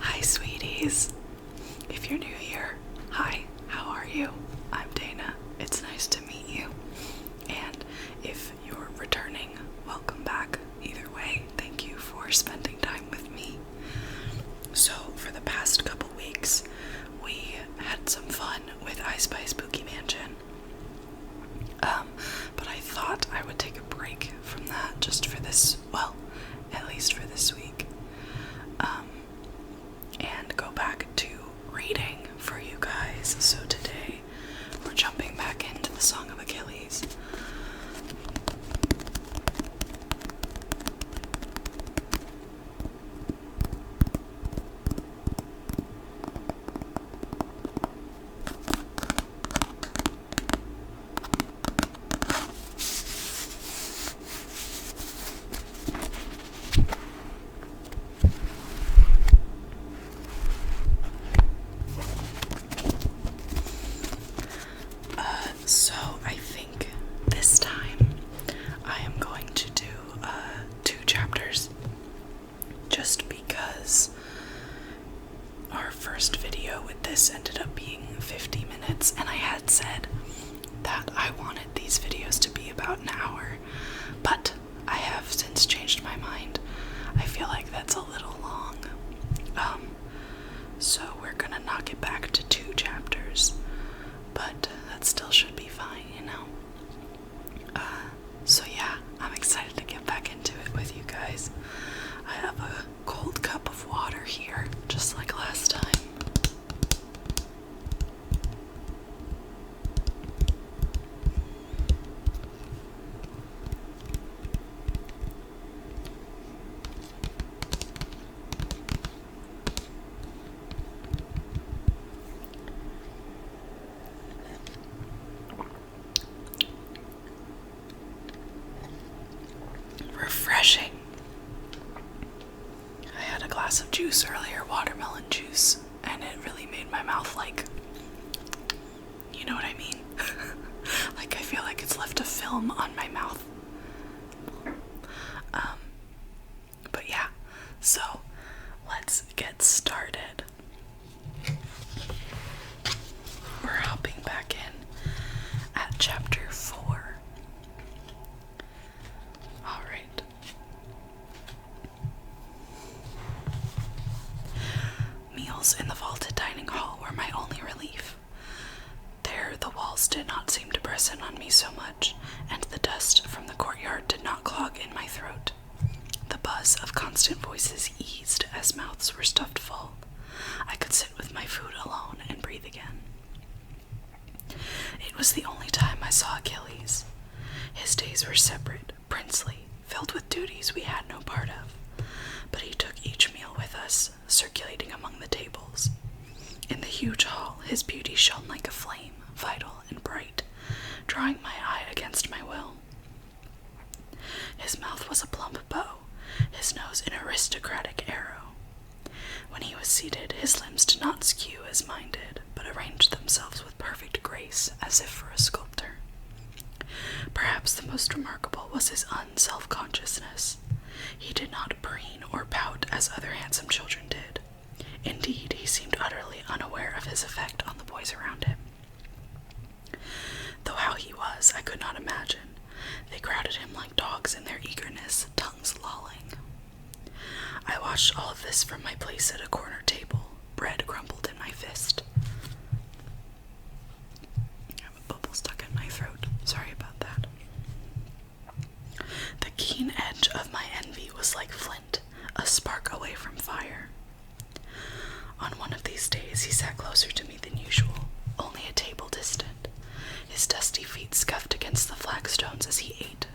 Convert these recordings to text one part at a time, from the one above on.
Hi, sweeties. If you're new here, hi, how are you? I'm Dana. It's nice to meet you. And if you're returning, welcome back. Either way, thank you for spending time with me. So, for the past couple weeks, we had some fun with I Spy Spooky Mansion. But I thought I would take a break from that just for this, well, at least for this week. And go back to reading for you guys. So today, we're jumping back into the Song of Achilles. So I think this time I am going to do 2 chapters just because our first video with this ended up being 50 minutes and I had said that I wanted these videos to be about an hour, but I have since changed my mind. I feel like that's a little long. So we're gonna knock it back to 2 chapters. But that still should be fine, you know? So yeah, I'm excited to get back into it with you guys. I have a cold cup of water here, just like last time. Refreshing. I had a glass of juice earlier, watermelon juice, and it really made my mouth like, you know what I mean? Like I feel like it's left a film on my mouth. But yeah, so let's get started. We're hopping back in at chapter 4. Alright. Meals in the vaulted dining hall were my only relief. There, the walls did not seem to press in on me so much, and the dust from the courtyard did not clog in my throat. The buzz of constant voices eased as mouths were stuffed full. I could sit with my food alone and breathe again. It was the only time I saw Achilles. His days were separate, princely, filled with duties we had no part of. But he took each meal with us, circulating among the tables. In the huge hall, his beauty shone like a flame, vital and bright, drawing my eye against my will. His mouth was a plump bow, his nose an aristocratic arrow. When he was seated, his limbs did not skew as mine did, but arranged themselves with perfect grace, as if for a sculptor. Perhaps the most remarkable was his unself-consciousness. He did not preen or pout as other handsome children did. Indeed, he seemed utterly unaware of his effect on the boys around him. Though how he was, I could not imagine. They crowded him like dogs in their eagerness, tongues lolling. I watched all of this from my place at a corner table, bread crumpled in my fist. I have a bubble stuck in my throat. Sorry about that. The keen edge of my envy was like flint, a spark away from fire. On one of these days, he sat closer to me than usual, only a table distant. His dusty feet scuffed against the flagstones as he ate.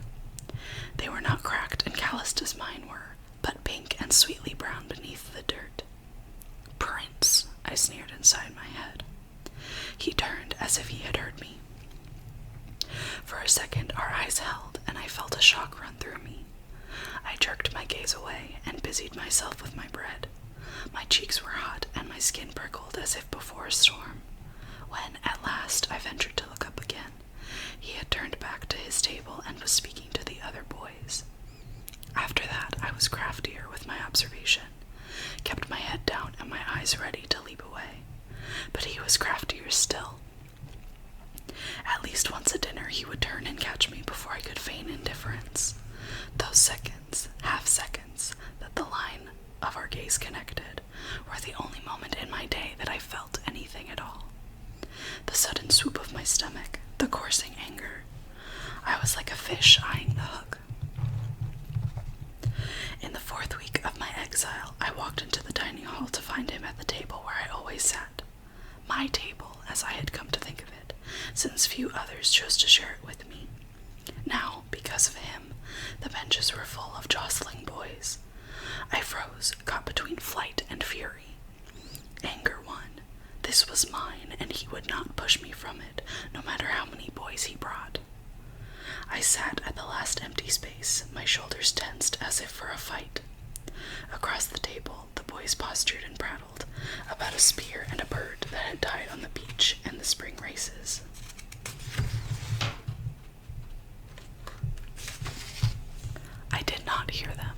They were not cracked and calloused as mine were, but pink and sweetly brown beneath the dirt. Prince, I sneered inside my head. He turned as if he had heard me. For a second, our eyes held, and I felt a shock run through me. I jerked my gaze away and busied myself with my bread. My cheeks were hot, and my skin prickled as if before a storm. When, at last, I ventured to look up again, he had turned back to his table and was speaking to the other boys. After that, I was craftier with my observation, kept my head down and my always ready to leap away. But he was craftier still. At least once at dinner he would turn and catch me before I could feign indifference. Those seconds, half seconds, that the line of our gaze connected, were the only moment in my day that I felt anything at all. The sudden swoop of my stomach, the coursing anger. I was like a fish eyeing the hook. In the 4th week of my exile, I walked into the dining hall to find him at the table where I always sat. My table, as I had come to think of it, since few others chose to share it with me. Now, because of him, the benches were full of jostling boys. I froze, caught between flight and fury. Anger won. This was mine, and he would not push me from it, no matter how many boys he brought. I sat at the last empty space, my shoulders tensed as if for a fight. Across the table, the boys postured and prattled about a spear and a bird that had died on the beach and the spring races. I did not hear them.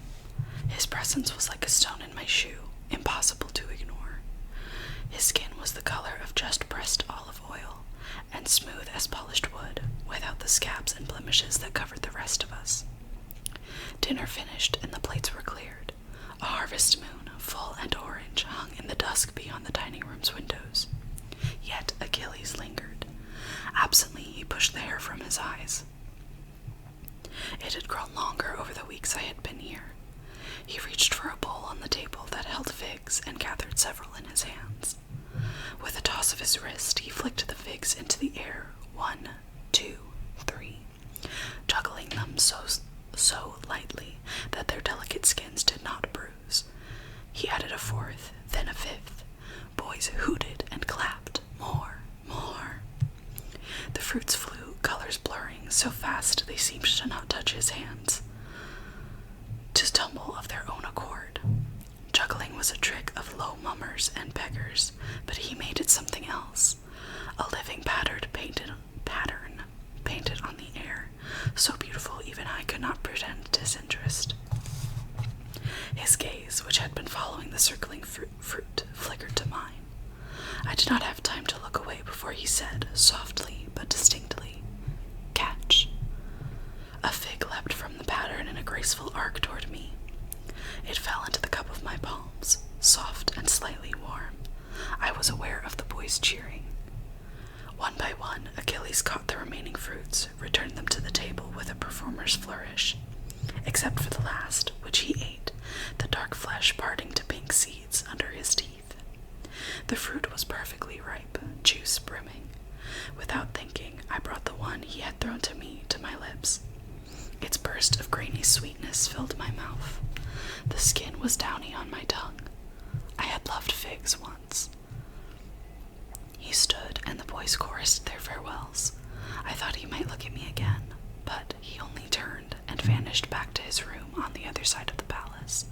His presence was like a stone in my shoe, impossible to ignore. His skin was the color of just pressed olive oil, and smooth as polished wood, without the scabs and blemishes that covered the rest of us. Dinner finished and the plates were cleared. A harvest moon, full and orange, hung in the dusk beyond the dining room's windows. Yet Achilles lingered. Absently he pushed the hair from his eyes. It had grown longer over the weeks I had been here. He reached for a bowl on the table that held figs and gathered several in his hands. With a toss of his wrist, he flicked the figs into the air, 1, 2, 3, juggling them so lightly that their delicate skins did not bruise. He added a 4th, then a 5th. Boys hooted and clapped. More, more. The fruits flew, colors blurring, so fast they seemed to not touch his hands, to tumble of their own accord. Juggling was a trick of low mummers and beggars, but he made it something else. A living pattern painted on the air, so beautiful even I could not pretend disinterest. His gaze, which had been following the circling fruit, flickered to mine. I did not have time to look away before he said, softly but distinctly, "Catch." A fig leapt from the pattern in a graceful arc toward me. It fell into the cup of my palms, soft and slightly warm. I was aware of the boys cheering. One by one, Achilles caught the remaining fruits, returned them to the table with a performer's flourish, except for the last, which he ate, the dark flesh parting to pink seeds under his teeth. The fruit was perfectly ripe, juice brimming. Without thinking, I brought the one he had thrown to me to my lips. Its burst of grainy sweetness filled my mouth. The skin was downy on my tongue. I had loved figs once. He stood, and the boys chorused their farewells. I thought he might look at me again, but he only turned and vanished back to his room on the other side of the palace.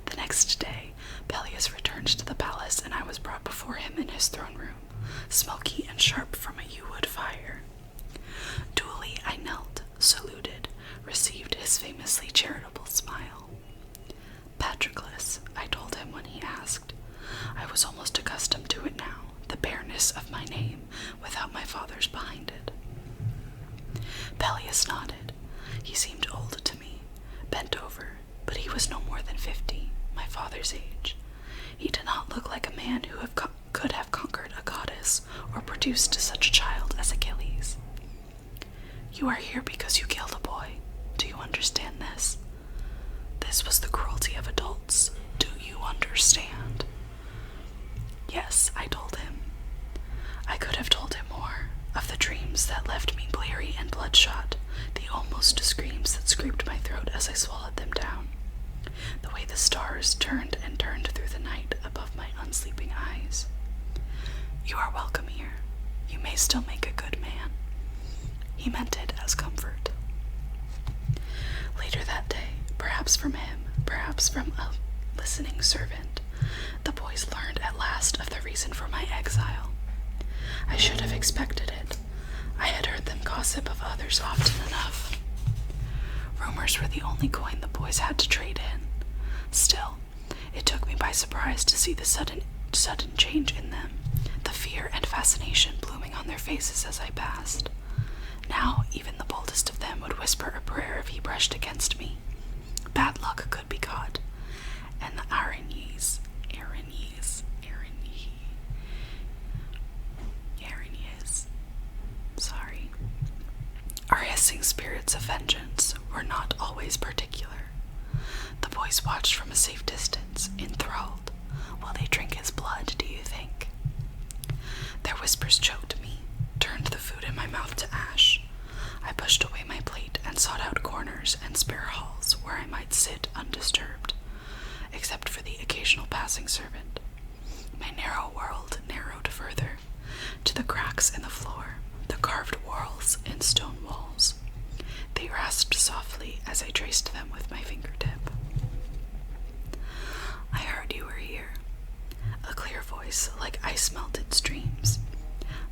The next day, Peleus returned to the palace, and I was brought before him in his throne room, smoky and sharp from a yew-wood fire. Duly I knelt, saluted, received his famously charitable smile. Patroclus, I told him when he asked. I was almost accustomed to it now, the bareness of my name, without my father's behind it. Peleus nodded. He seemed old to me, bent over, but he was no more than 50, my father's age. He did not look like a man who could have conquered a goddess or produced such a child as Achilles. You are here because you killed a boy. Do you understand this? This was the cruelty of adults. Do you understand? Yes, I told him. I could have told him more, of the dreams that left me bleary and bloodshot, the almost screams that scraped my throat as I swallowed them down, the way the stars turned and turned through the night above my unsleeping eyes. You are welcome here. You may still make a good man. He meant it as comfort. Later that day, perhaps from him, perhaps from a listening servant, the boys learned at last of the reason for my exile. I should have expected it. I had heard them gossip of others often enough. Rumors were the only coin the boys had to trade in. Still, it took me by by surprise to see the sudden change in them, the fear and fascination blooming on their faces as I passed. Now, even the boldest of them would whisper a prayer if he brushed against me. Bad luck could be caught, and the Aranyes, our hissing spirits of vengeance were not always particular. The boys watched from a safe distance, enthralled. Will they drink his blood, do you think? Their whispers choked me, turned the food in my mouth to ash. I pushed away my plate and sought out corners and spare halls where I might sit undisturbed, except for the occasional passing servant. My narrow world narrowed further, to the cracks in the floor, the carved whorls in stone walls. They rasped softly as I traced them with my fingertip. I heard you were here. A clear voice like ice-melted streams.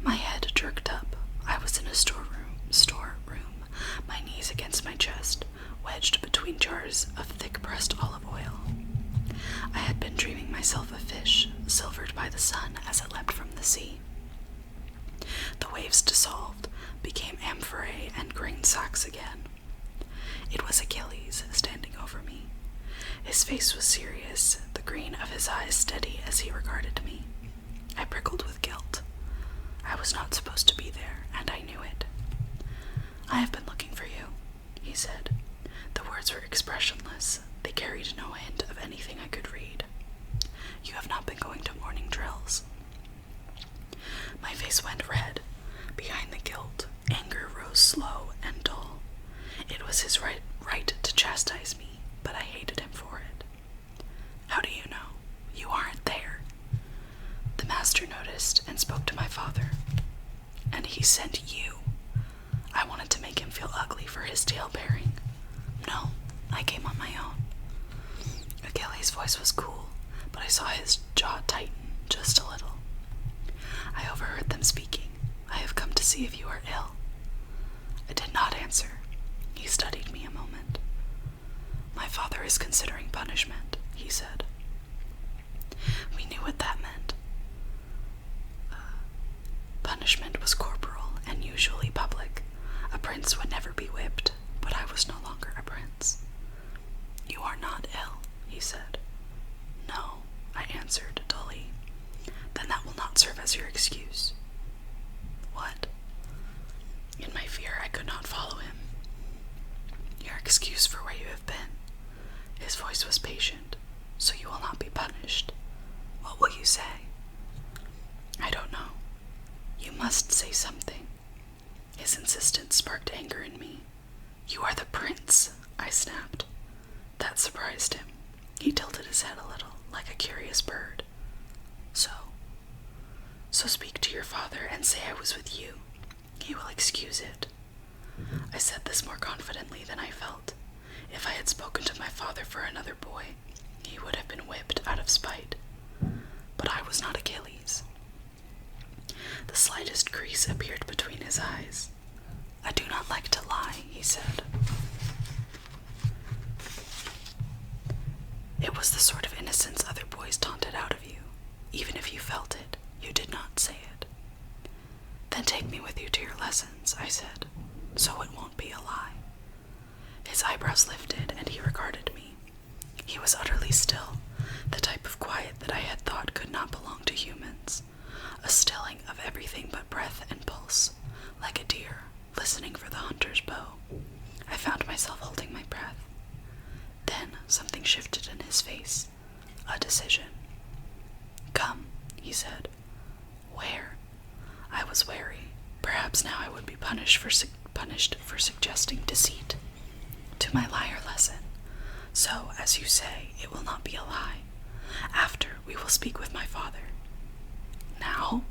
My head jerked up. I was in a storeroom, my knees against my chest, wedged between jars of thick-pressed olive oil. I had been dreaming myself a fish, silvered by the sun as it leapt from the sea. The waves dissolved, became amphorae and grain sacks again. It was Achilles standing over me. His face was serious, the green of his eyes steady as he regarded me. I prickled with guilt. I was not supposed to be there, and I knew it. I have been looking for you, he said. The words were expressionless. They carried no hint of anything I could read. You have not been going to morning drills. My face went red. Behind the guilt, anger rose slow and dull. It was his right to chastise me, but I hated him for it. How do you know? You aren't there. The master noticed and spoke to my father. And he sent you. I wanted to make him feel ugly for his tale-bearing. No, I came on my own. Achilles' voice was cool, but I saw his jaw tighten just a little. I overheard them speaking. I have come to see if you are ill. I did not answer. He studied me a moment. My father is considering punishment, he said. We knew what that meant. Punishment was corporal and usually public. A prince would never be whipped, but I was no longer a prince. You are not ill, he said. No, I answered dully. Then that will not serve as your excuse. What? In my fear, I could not follow him. Your excuse for where you have been. His voice was patient. So you will not be punished. What will you say? I don't know. You must say something. His insistence sparked anger in me. You are the prince, I snapped. That surprised him. He tilted his head a little, like a curious bird. So speak to your father and say I was with you. He will excuse it. I said this more confidently than I felt. If I had spoken to my father for another boy, he would have been whipped out of spite. But I was not Achilles. The slightest crease appeared between his eyes. I do not like to lie, he said. It was the sort of innocence other boys taunted out of you. Even if you felt it, you did not say it. Then take me with you to your lessons, I said, so it won't be a lie. His eyebrows lifted and he regarded me. He was utterly still, the type of quiet that I had thought could not belong to humans. A stilling of everything but breath and pulse, like a deer listening for the hunter's bow. I found myself holding my breath. Then something shifted in his face, a decision. Come, he said. Where? I was wary. Perhaps now I would be punished for suggesting deceit. To my liar lesson. So, as you say, it will not be a lie. After, we will speak with my father. Now?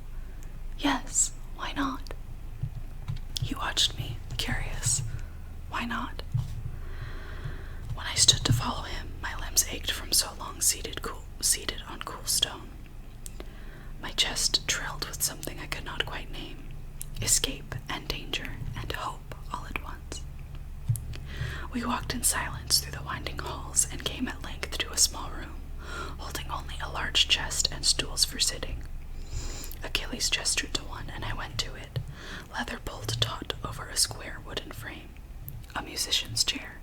Yes, why not? He watched me, curious. Why not? When I stood to follow him, my limbs ached from so long seated on cool stone. My chest trilled with something I could not quite name. Escape and danger and hope all at once. We walked in silence through the winding halls and came at length to a small room, holding only large chest and stools for sitting. Achilles gestured to one, and I went to it, leather pulled taut over a square wooden frame, a musician's chair.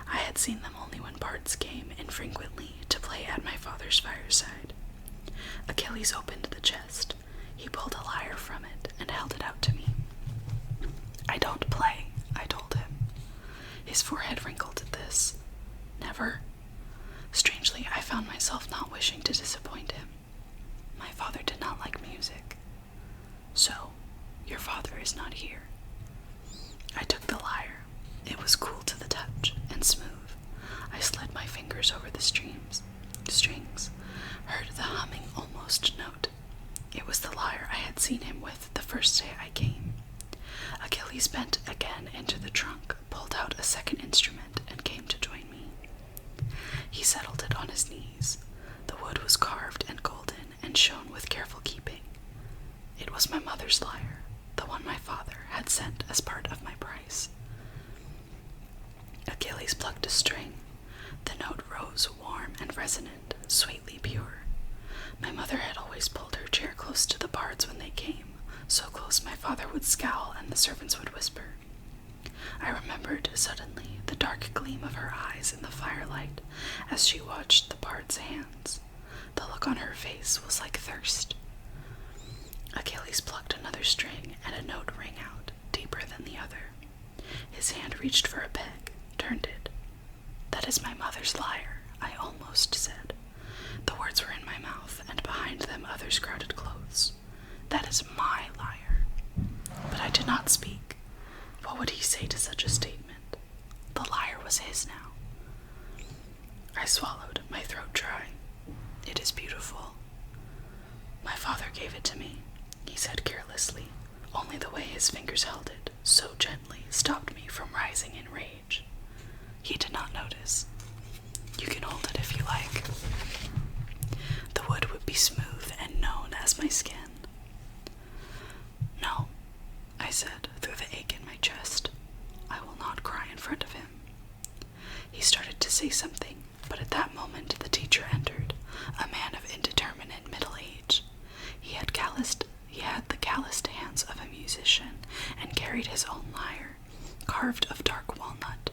I had seen them only when bards came infrequently to play at my father's fireside. Achilles opened the chest. He pulled a lyre from it and held it out to me. "I don't play," I told him. His forehead wrinkled at this. "Never?" Strangely, I found myself not wishing to disappoint him. My father did not like music. "So, your father is not here." I took the lyre. It was cool to the touch and smooth. I slid my fingers over the strings, heard the humming almost note. It was the lyre I had seen him with the first day I came. Achilles bent again into the trunk, pulled out a second instrument, and came to join me. He settled it on his knees. The wood was carved and golden and shone with careful keeping. It was my mother's lyre, the one my father had sent as part of my price. Achilles plucked a string. The note rose warm and resonant, sweetly pure. My mother had always pulled her chair close to the bards when they came, so close my father would scowl and the servants would whisper. I remembered suddenly the dark gleam of her eyes in the firelight as she watched the bard's hands. The look on her face was like thirst. Achilles plucked another string, and a note rang out, deeper than the other. His hand reached for a peg, turned it. "That is my mother's lyre," I almost said. The words were in my mouth, and behind them others crowded close. "That is my lyre." But I did not speak. What would he say to such a statement? The lyre was his now. I swallowed, my throat dry. "It is beautiful." "My father gave it to me," he said carelessly. Only the way his fingers held it, so gently, stopped me from rising in rage. He did not notice. "You can hold it if you like." The wood would be smooth and known as my skin. "No," I said through the ache in my chest. "I will not cry in front of him." He started to say something, but at that moment the teacher entered, a man of indeterminate middle age. He had the calloused hands of a musician and carried his own lyre, carved of dark walnut.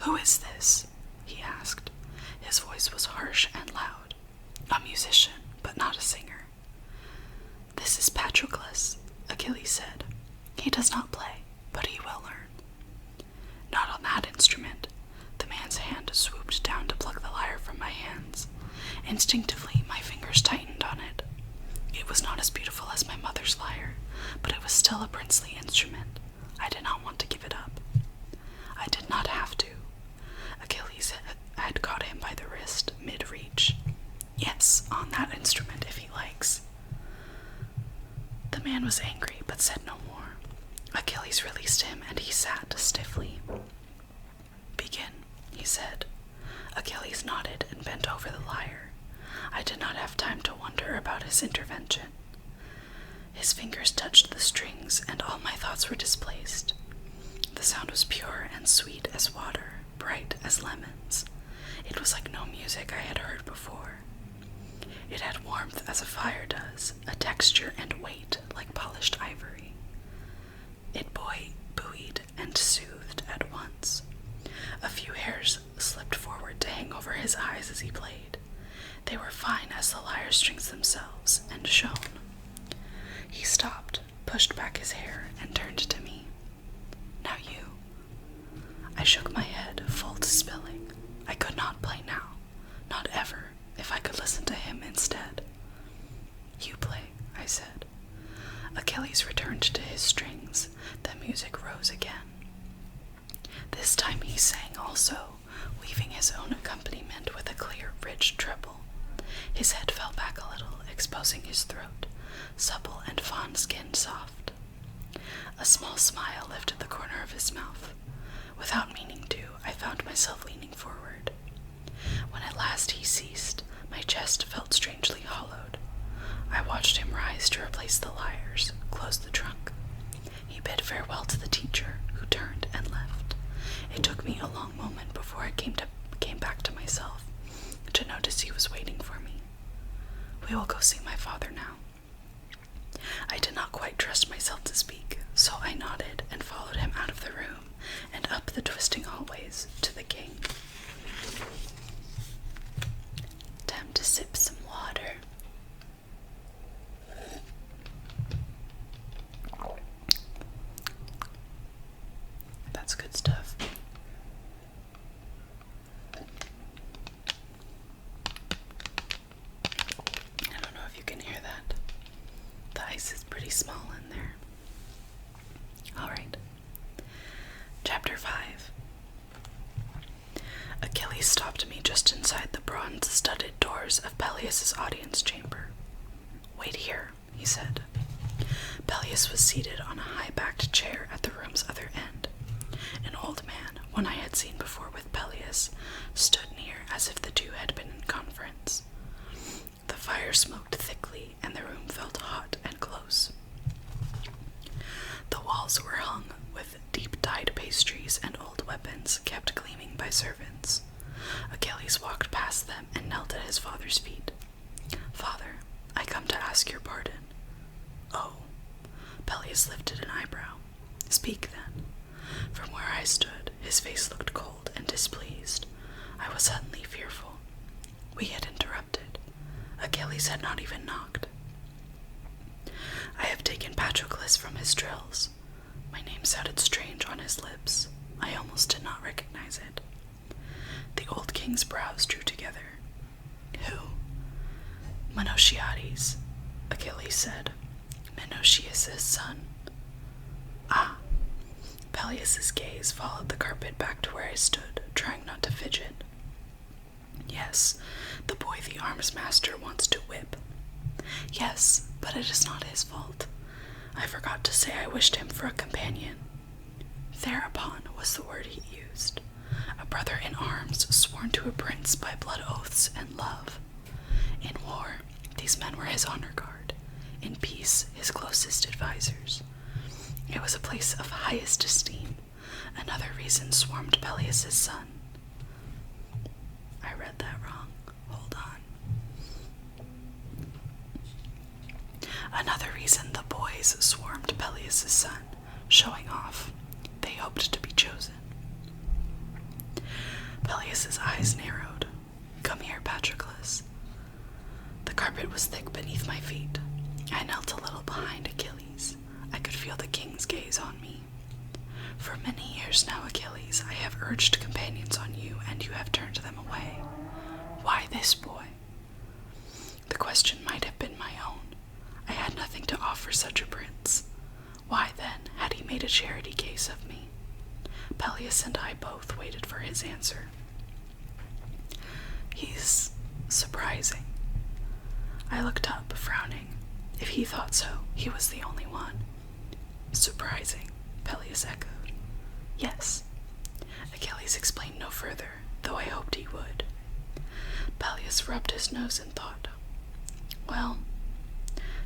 "Who is this?" he asked. His voice was harsh and loud. "A musician, but not a singer." "This is Patroclus," Achilles said. "He does not play, but he will learn." "Not on that instrument." The man's hand swooped down to pluck the lyre from my hands. Instinctively, my fingers tightened on it. It was not as beautiful as my mother's lyre, but it was still a princely instrument. I did not want to give it up. I did not have to. Achilles had caught him by the wrist, mid-reach. "Yes, on that instrument, if he likes." The man was angry, but said no more. Achilles released him, and he sat stiffly. "Begin," he said. Achilles nodded and bent over the lyre. I did not have time to wonder about his intervention. His fingers touched the strings, and all my thoughts were displaced. The sound was pure and sweet as water, bright as lemons. It was like no music I had heard before. It had warmth as a fire does, a texture and weight like polished ivory. It buoyed and soothed at once. A few hairs slipped forward to hang over his eyes as he played. They were fine as the lyre strings themselves, and shone. He stopped, pushed back his hair, and turned to me. "Now you." I shook my head, full to spilling. I could not play now, not ever, if I could listen to him instead. "You play," I said. Achilles returned to his strings. The music rose again. This time he sang also, weaving his own accompaniment with a clear, rich treble. His head fell back a little, exposing his throat, supple and fawn-skinned soft. A small smile lifted the corner of his mouth. Without meaning to, I found myself leaning forward. When at last he ceased, my chest felt strangely hollowed. I watched him rise to replace the lyres, close the trunk. He bid farewell to the teacher, who turned and left. It took me a long moment before I came back to myself, to notice he was waiting for me. We will go see my father now. I did not quite trust myself to speak, so I nodded and followed him out of the room and up the twisting hallways to the king. Time to sip some water. That's good stuff. I don't know if you can hear that. The ice is pretty small in there. Alright. Chapter 5. Achilles stopped me just inside the bronze-studded doors of Peleus' audience chamber. "Wait here," he said. Peleus was seated on a high-backed chair at the room's other end. An old man, one I had seen before with Peleus, stood near as if the two had been in conference. The fire smoked thickly, and the room felt hot and close. The walls were hung with deep-dyed pastries, and old weapons kept gleaming by servants. Achilles walked past them and knelt at his father's feet. "Father, I come to ask your pardon." "Oh." Peleus lifted an eyebrow. "Speak, then." From where I stood, his face looked cold and displeased. I was suddenly fearful. We had interrupted. Achilles had not even knocked. "I have taken Patroclus from his drills." My name sounded strange on his lips. I almost did not recognize it. The old king's brows drew together. "Who?" "Monociades," Achilles said. "Menoetius' son." "Ah." Peleus' gaze followed the carpet back to where I stood, trying not to fidget. "Yes, the boy the arms master wants to whip." "Yes, but it is not his fault. I forgot to say I wished him for a companion." "Thereupon" was the word he used. A brother in arms sworn to a prince by blood oaths and love. In war, these men were his honor guard. In peace, his closest advisors. It was a place of highest esteem. Another reason swarmed Peleus' son. I read that wrong. Hold on. Another reason the boys swarmed Peleus' son, showing off. They hoped to be chosen. Peleus' eyes narrowed. "Come here, Patroclus." The carpet was thick beneath my feet. I knelt a little behind Achilles. I could feel the king's gaze on me. "For many years now, Achilles, I have urged companions on you, and you have turned them away. Why this boy?" The question might have been my own. I had nothing to offer such a prince. Why, then, had he made a charity case of me? Peleus and I both waited for his answer. "He's surprising." I looked up, frowning. If he thought so, he was the only one. "Surprising," Peleus echoed. "Yes." Achilles explained no further, though I hoped he would. Peleus rubbed his nose in thought. "Well,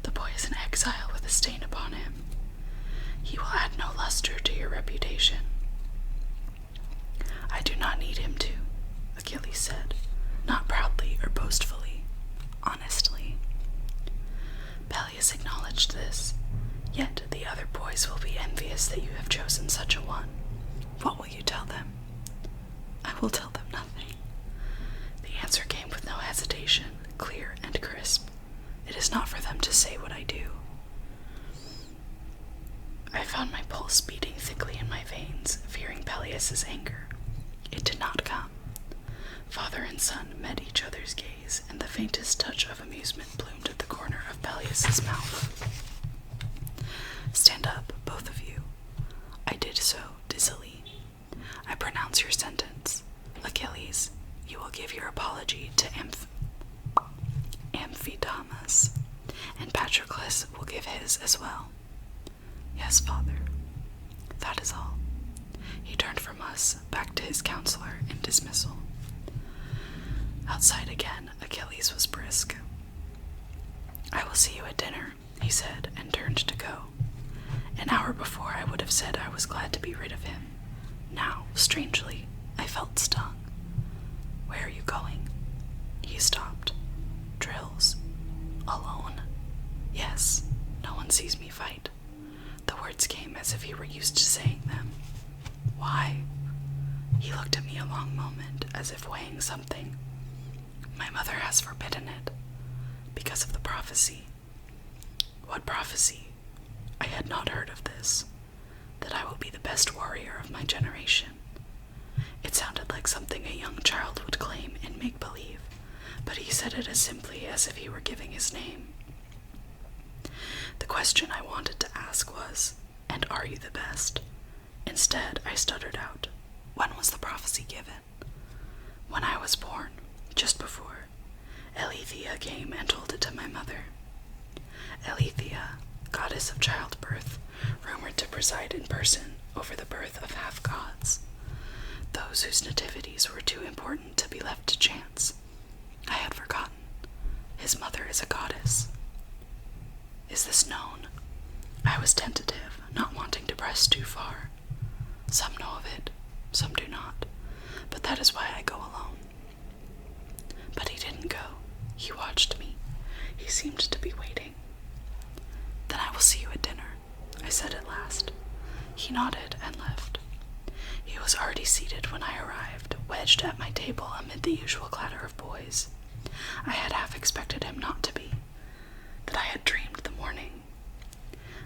the boy is an exile with a stain upon him. He will add no luster to your reputation." "I do not need him to," Achilles said, not proudly or boastfully, honestly. Peleus acknowledged this. "Yet the other boys will be envious that you have chosen such a one. What will you tell them?" "I will tell them nothing." The answer came with no hesitation, clear and crisp. "It is not for them to say what I do." I found my pulse beating thickly in my veins, fearing Peleus' anger. It did not come. Father and son met each other's gaze, and the faintest touch of amusement bloomed at the corner of Peleus' mouth. "Stand up, both of you." I did so, dizzily. "I pronounce your sentence. Achilles, you will give your apology to Amphidamas, and Patroclus will give his as well." "Yes, father." "That is all." He turned from us, back to his counselor, in dismissal. Outside again, Achilles was brisk. "I will see you at dinner," he said, and turned to go. An hour before, I would have said I was glad to be rid of him. Now, strangely, I felt stung. "Where are you going?" He stopped. "Drills." anyone sees me fight." The words came as if he were used to saying them. "Why?" He looked at me a long moment, as if weighing something. "My mother has forbidden it, because of the prophecy." "What prophecy?" I had not heard of this. "That I will be the best warrior of my generation." It sounded like something a young child would claim in make-believe, but he said it as simply as if he were giving his name. The question I wanted to ask was, "And are you the best?" Instead, I stuttered out, "When was the prophecy given?" "When I was born, just before. Alethea came and told it to my mother." Alethea, goddess of childbirth, rumored to preside in person over the birth of half-gods, those whose nativities were too important to be left to chance. I had forgotten. His mother is a goddess. "Is this known?" I was tentative, not wanting to press too far. "Some know of it, some do not, but that is why I go alone." But he didn't go. He watched me. He seemed to be waiting. "Then I will see you at dinner," I said at last. He nodded and left. He was already seated when I arrived, wedged at my table amid the usual clatter of boys. I had half expected him not to be, that I had dreamed the morning.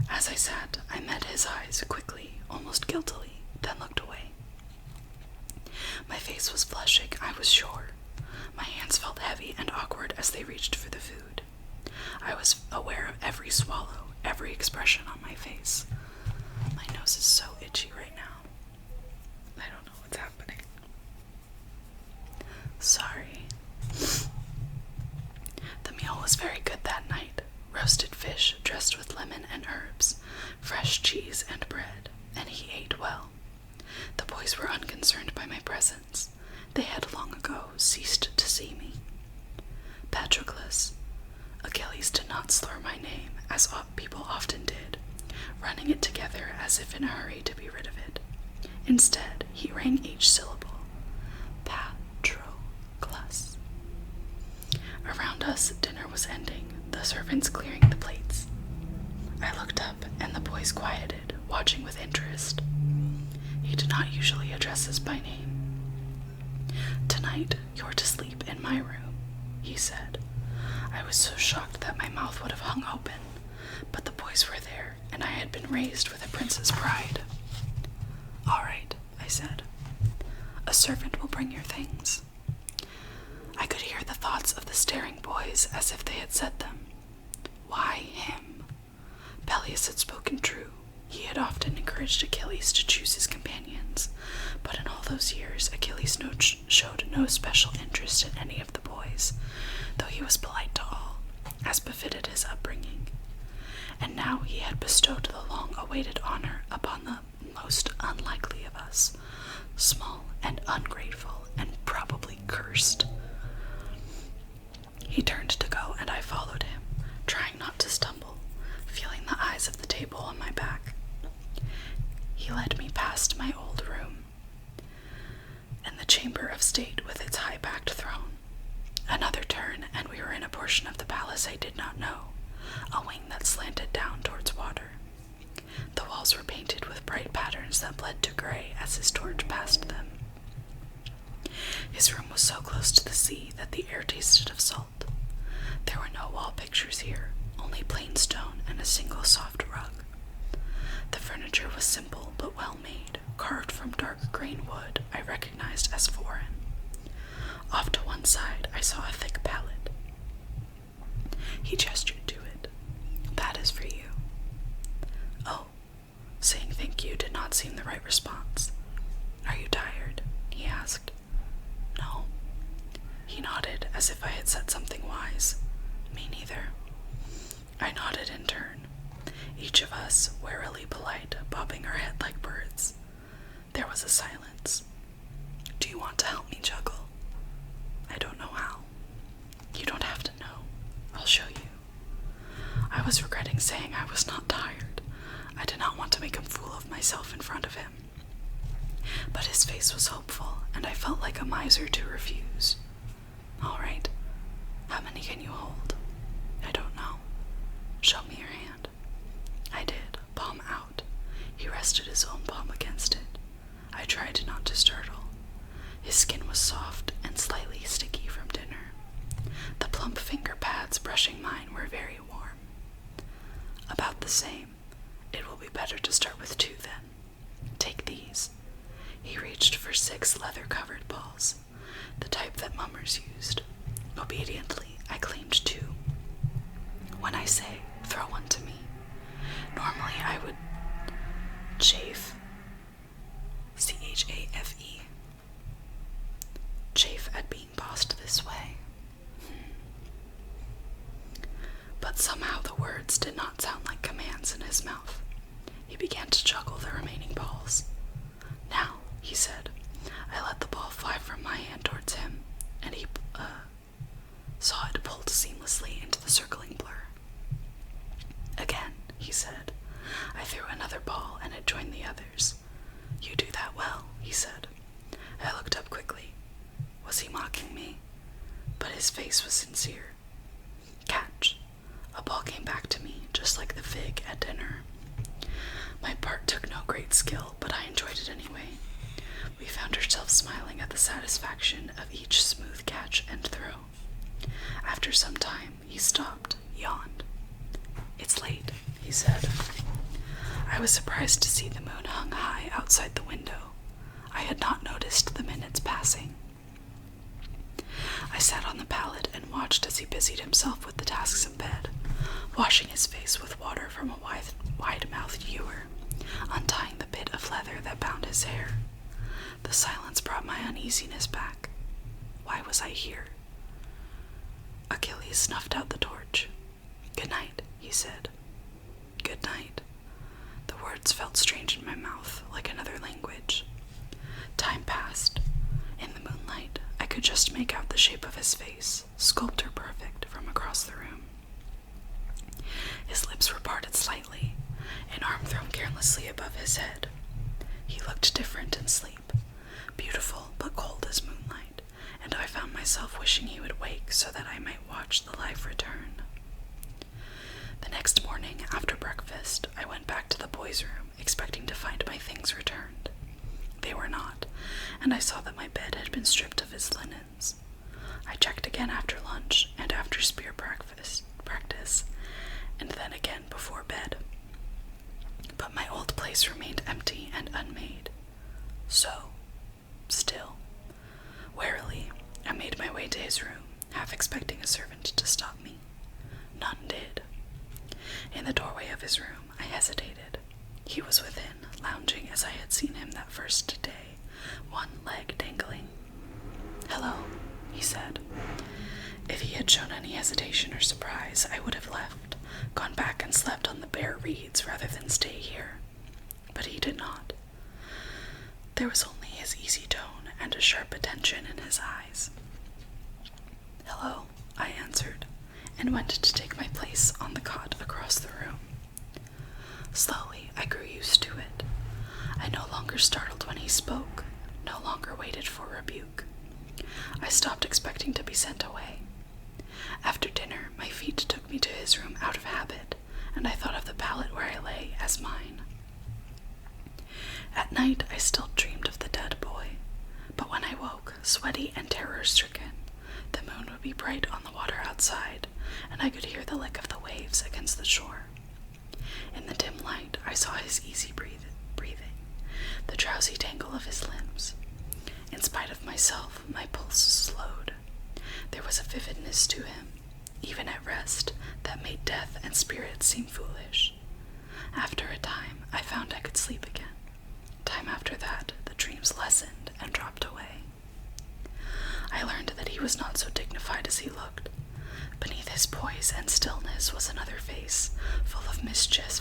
As I sat, I met his eyes quickly, almost guiltily, then looked away. My face was flushing, I was sure. My hands felt heavy and awkward as they reached for the food. I was aware of every swallow, every expression on my face. My nose is so itchy right now. I don't know what's happening. Sorry. The meal was very good that night. Roasted fish dressed with lemon and herbs, fresh cheese and bread, and he ate well. The boys were unconcerned by my presence. They had long ago ceased to see me. Patroclus. Achilles did not slur my name, as people often did, running it together as if in a hurry to be rid of it. Instead, he rang each syllable. Patroclus. Around us, dinner was ending, the servants clearing the plates. I looked up, and the boys quieted, watching with interest. He did not usually address us by name. "Tonight, you're to sleep in my room," he said. I was so shocked that my mouth would have hung open, but the boys were there, and I had been raised with a prince's pride. "All right," I said. "A servant will bring your things." I could hear the thoughts of the staring boys as if they had said them. Why him? Peleus had spoken true. He had often encouraged Achilles to choose his companions, but in all those years Achilles showed no special interest in any of the boys, though he was polite to all, as befitted his upbringing. And now he had bestowed the long-awaited honor upon the most unlikely of us, small and ungrateful and probably cursed. He turned to go, and I followed him, trying not to stumble, feeling the eyes of the table on my back. He led me past my old room, and the chamber of state with its high-backed throne. Another turn, and we were in a portion of the palace I did not know, a wing that slanted down towards water. The walls were painted with bright patterns that bled to gray as his torch passed them. His room was so close to the sea that the air tasted of salt. There were no wall pictures here, only plain stone and a single soft rug. The furniture was simple but well made, carved from dark green wood I recognized as foreign. Off to one side I saw a thick pallet. He gestured to it. "That is for you." "Oh," saying thank you did not seem the right response. "Are you tired?" he asked. "No." He nodded as if I had said something wise. "Me neither." I nodded in turn, each of us warily polite, bobbing our head like birds. There was a silence. "Do you want to help me juggle?" "I don't know how." "You don't have to know. I'll show you." I was regretting saying I was not tired. I did not want to make a fool of myself in front of him. But his face was hopeful, and I felt like a miser to refuse. "All right. How many can you hold?" "I don't know." "Show me your hand." rested his own palm against it. I tried not to startle. His skin was soft and slightly sticky from dinner. The plump finger pads brushing mine were very warm. About the same. It will be better to start with 2 then. Take these. He reached for 6 leather-covered balls, the type that mummers used. Obediently, I claimed 2. When I say, throw one to me, normally I would chafe, C-H-A-F-E, chafe at being bossed this way. But somehow the words did not sound like commands in his mouth. He began to juggle the remaining balls. Now, he said. I let the ball fly from my hand towards him, and he saw it pulled seamlessly into the circling blur. Again, he said. I threw another ball, and it joined the others. You do that well, he said. I looked up quickly. Was he mocking me? But his face was sincere. Catch. A ball came back to me, just like the fig at dinner. My part took no great skill, but I enjoyed it anyway. We found ourselves smiling at the satisfaction of each smooth catch and throw. After some time, he stopped, yawned. It's late, he said. I was surprised to see the moon hung high outside the window. I had not noticed the minutes passing. I sat on the pallet and watched as he busied himself with the tasks of bed, washing his face with water from a wide-mouthed ewer, untying the bit of leather that bound his hair. The silence brought my uneasiness back. Why was I here? Achilles snuffed out the torch. Good night, he said. Good night. The words felt strange in my mouth, like another language. Time passed. In the moonlight, I could just make out the shape of his face, sculptor perfect, from across the room. His lips were parted slightly, an arm thrown carelessly above his head. He looked different in sleep, beautiful but cold as moonlight, and I found myself wishing he would wake so that I might watch the life return. The next morning, after breakfast, I went back to the boys' room, expecting to find my things returned. They were not, and I saw that my bed had been stripped of its linens. I checked again after lunch and after spear practice, and then again before bed. But my old place remained empty and unmade. So, still, warily, I made my way to his room, half expecting a servant to stop me. None did. In the doorway of his room, I hesitated. He was within, lounging as I had seen him that first day, one leg dangling. Hello, he said. If he had shown any hesitation or surprise, I would have left, gone back and slept on the bare reeds rather than stay here. But he did not. There was only his easy tone and a sharp attention in his eyes. Hello, I answered, and went to take my place on the cot across the room. Slowly, I grew used to it. I no longer startled when he spoke, no longer waited for rebuke. I stopped expecting to be sent away. After dinner, my feet took me to his room out of habit, and I thought of the pallet where I lay as mine. At night, I still dreamed of the dead boy, but when I woke, sweaty and terror-stricken, the moon would be bright on the water outside, and I could hear the lick of the waves against the shore. In the dim light, I saw his easy breathing, the drowsy tangle of his limbs. In spite of myself, my pulse slowed. There was a vividness to him, even at rest, that made death and spirit seem foolish. After a time, I found I could sleep again. Time after that, the dreams lessened and dropped away. I learned that he was not so dignified as he looked. Beneath his poise and stillness was another face, full of mischief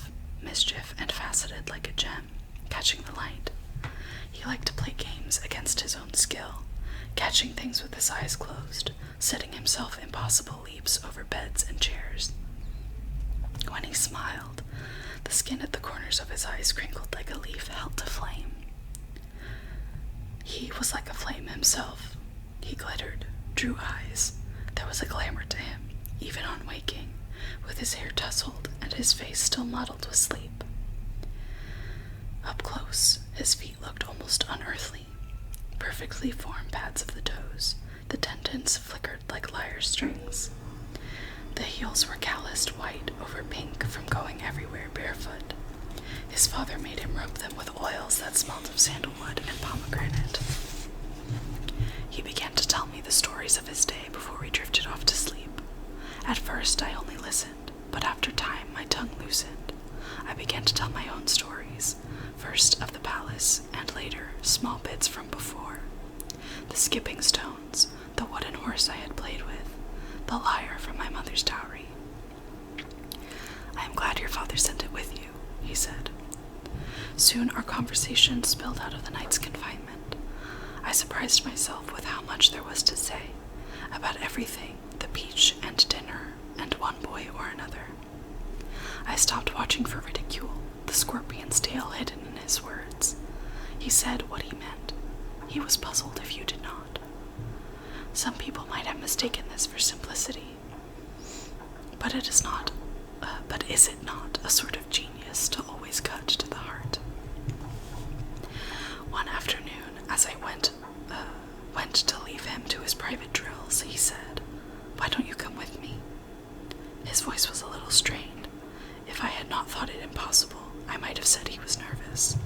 and faceted like a gem, catching the light. He liked to play games against his own skill, catching things with his eyes closed, setting himself impossible leaps over beds and chairs. When he smiled, the skin at the corners of his eyes crinkled like a leaf held to flame. He was like a flame himself. He glittered, drew eyes. There was a glamour to him, even on waking, with his hair tousled and his face still mottled with sleep. Up close, his feet looked almost unearthly. Perfectly formed pads of the toes, the tendons flickered like lyre strings. The heels were calloused white over pink from going everywhere barefoot. His father made him rub them with oils that smelled of sandalwood and pomegranate. He began to tell me the stories of his day before we drifted off to sleep. At first, I only listened, but after time, my tongue loosened. I began to tell my own stories, first of the palace, and later, small bits from before. The skipping stones, the wooden horse I had played with, the lyre from my mother's dowry. "I am glad your father sent it with you," he said. Soon our conversation spilled out of the night's confinement. I surprised myself with how much there was to say, about everything, the beach and dinner, and one boy or another. I stopped watching for ridicule, the scorpion's tail hidden in his words. He said what he meant. He was puzzled if you did not. Some people might have mistaken this for simplicity. But it is not, is it not a sort of genius to always cut to the heart? One afternoon, as I went to leave him to his private drills, he said, "Why don't you come with me?" His voice was a little strained. If I had not thought it impossible, I might have said he was nervous.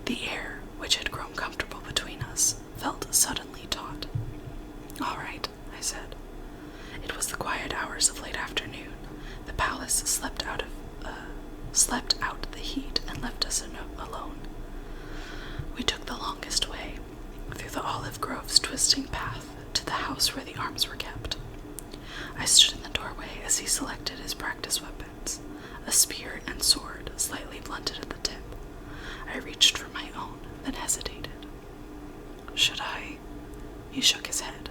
The air, which had grown comfortable between us, felt suddenly taut. "All right," I said. It was the quiet hours of late afternoon. The palace slept out the heat and left us alone. We took the longest way, through the olive grove's twisting path, to the house where the arms were kept. I stood in the doorway as he selected his practice weapons, a spear and sword slightly blunted at the tip. I reached for my own, then hesitated. "Should I?" He shook his head.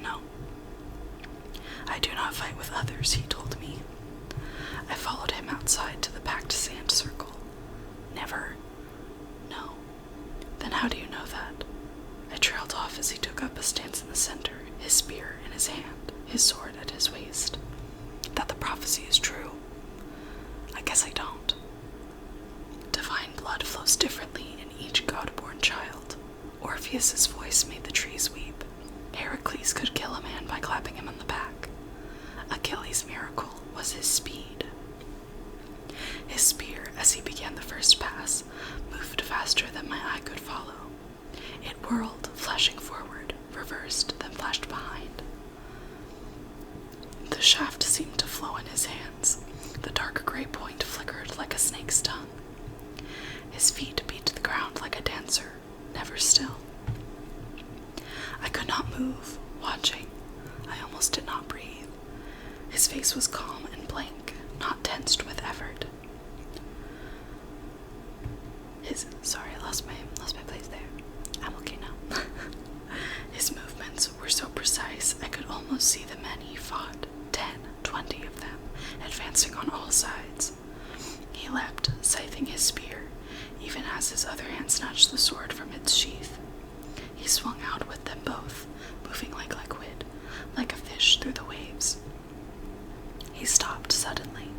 "No. I do not fight with others," he told me. I followed him outside to the packed sand circle. "Never?" "No." "Then how do you know that?" I trailed off as he took up a stance in the center, his spear in his hand, his sword at his waist. "That the prophecy is true?" "I guess I don't." Divine blood flows differently in each god-born child. Orpheus's voice made the trees weep. Heracles could kill a man by clapping him on the back. Achilles' miracle was his speed. His spear, as he began the first pass, moved faster than my eye could follow. It whirled, flashing forward, reversed, then flashed behind. The shaft seemed to flow in his hands. The dark gray point flickered like a snake's tongue. His feet beat the ground like a dancer, never still. I could not move, watching. I almost did not breathe. His face was calm and blank, not tensed with effort. I lost my place there. I'm okay now. His movements were so precise, I could almost see the men he fought, 10, 20 of them, advancing on all sides. He leapt, scything his spear, even as his other hand snatched the sword from its sheath. He swung out with them both, moving like liquid, like a fish through the waves. He stopped suddenly.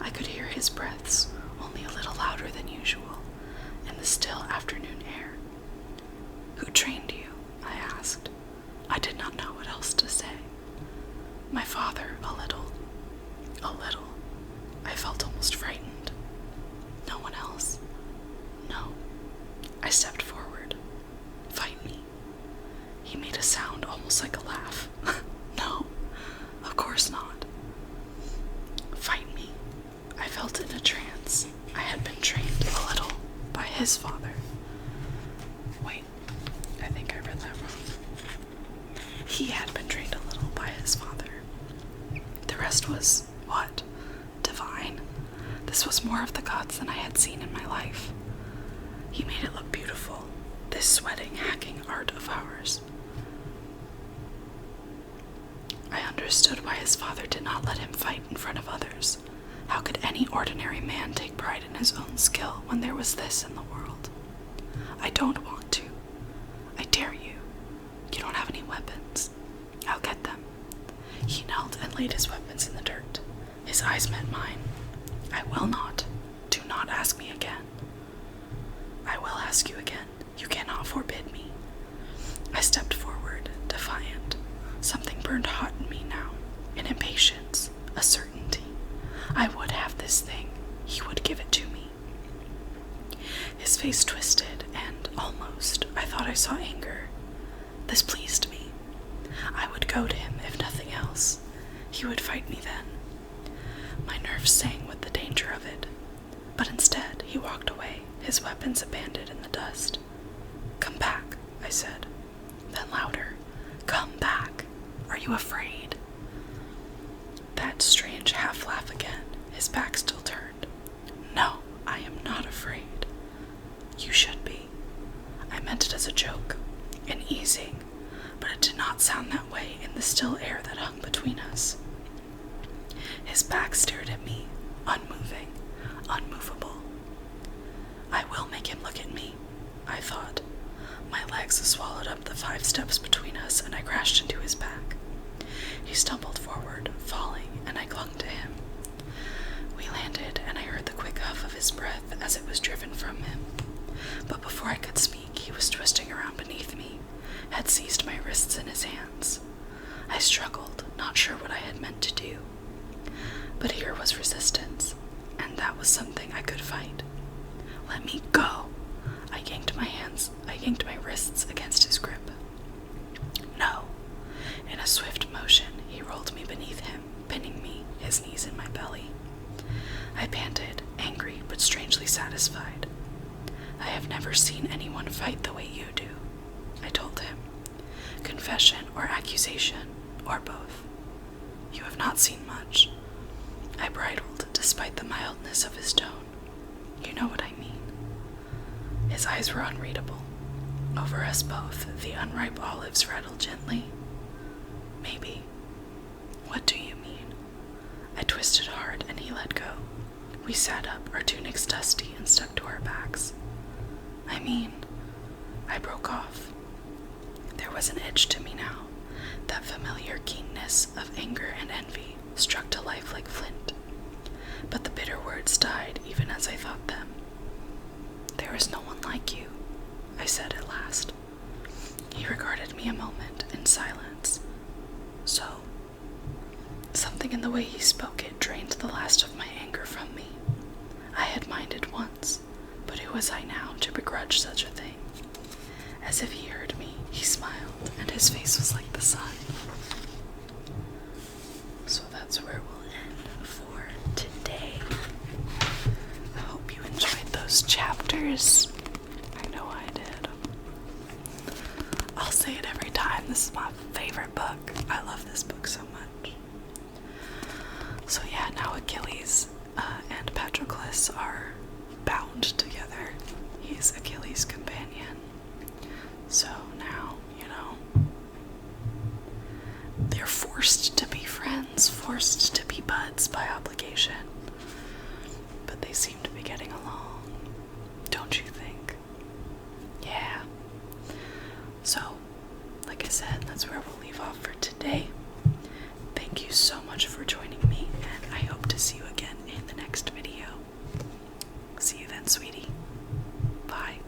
I could hear his breaths, only a little louder than usual, in the still afternoon air. "Who trained you?" I asked. I did not know what else to say. "My father, a little. A little." I felt almost frightened. "No one else?" "No." I stepped forward. "Fight me." He made a sound almost like a laugh. "No, of course not." "Fight me." I felt in a trance. I had been trained a little by his father. Wait, I think I read that wrong. He had been trained a little by his father. The rest was, what? Divine. This was more of the gods than I had seen in my life. He made it look beautiful, this sweating, hacking art of ours. I understood why his father did not let him fight in front of others. How could any ordinary man take pride in his own skill when there was this in the world? I don't want to. I dare you. You don't have any weapons. I'll get them. He knelt and laid his weapons in the dirt. His eyes met mine. I will not. Do not ask me again. I will ask you again. You cannot forbid me. I stepped forward, defiant. Something burned hot in me now, an impatience, a certainty. I would have this thing. He would give it to me. His face twisted, and almost I thought I saw anger. This pleased me. I would go to him, if nothing else. He would fight me then. My nerves sang with the danger of it. But instead, he walked away, his weapons abandoned in the dust. Come back, I said. Then louder, come back. Are you afraid? That strange half-laugh again, his back still turned. No, I am not afraid. You should be. I meant it as a joke, an easing, but it did not sound that way in the still air that hung between us. His back stared at me, unmoving, unmovable. I will make him look at me, I thought. My legs swallowed up the 5 steps between us, and I crashed into his back. He stumbled forward, falling, and I clung to him. We landed, and I heard the quick huff of his breath as it was driven from him. But before I could speak, he was twisting around beneath me, had seized my wrists in his hands. I struggled, not sure what I had meant to do. But here was resistance, and that was something I could fight. Let me go. I yanked my wrists against his grip. No. In a swift motion, he rolled me beneath him, pinning me, his knees in my belly. I panted, angry but strangely satisfied. I have never seen anyone fight the way you do, I told him. Confession or accusation, or both. You have not seen much. I bridled despite the mildness of his tone. You know what I mean. His eyes were unreadable. Over us both, the unripe olives rattled gently. Maybe. What do you mean? I twisted hard and he let go. We sat up, our tunics dusty and stuck to our backs. I mean, I broke off. There was an edge to me now, that familiar keenness of anger and envy struck to life like flint. But the bitter words died even as I thought them. There is no one like you, I said at last. He regarded me a moment in silence. So, something in the way he spoke it drained the last of my anger from me. I had minded once, but who was I now to begrudge such a thing? As if he heard me, he smiled, and his face was like the sun. So that's where we'll end for today. I hope you enjoyed those chapters. I know I did. I'll say it every time. This is my favorite book. I love this book so much. So yeah, now Achilles and Patroclus are bound together. He's Achilles' companion. So now, they're forced to be friends, forced to be buds by obligation. But they seem to be getting along, don't you think? Yeah. So, like I said, that's where we'll leave off for today. Thank you so much for joining me, and I hope to see you again in the next video. See you then, sweetie. Bye.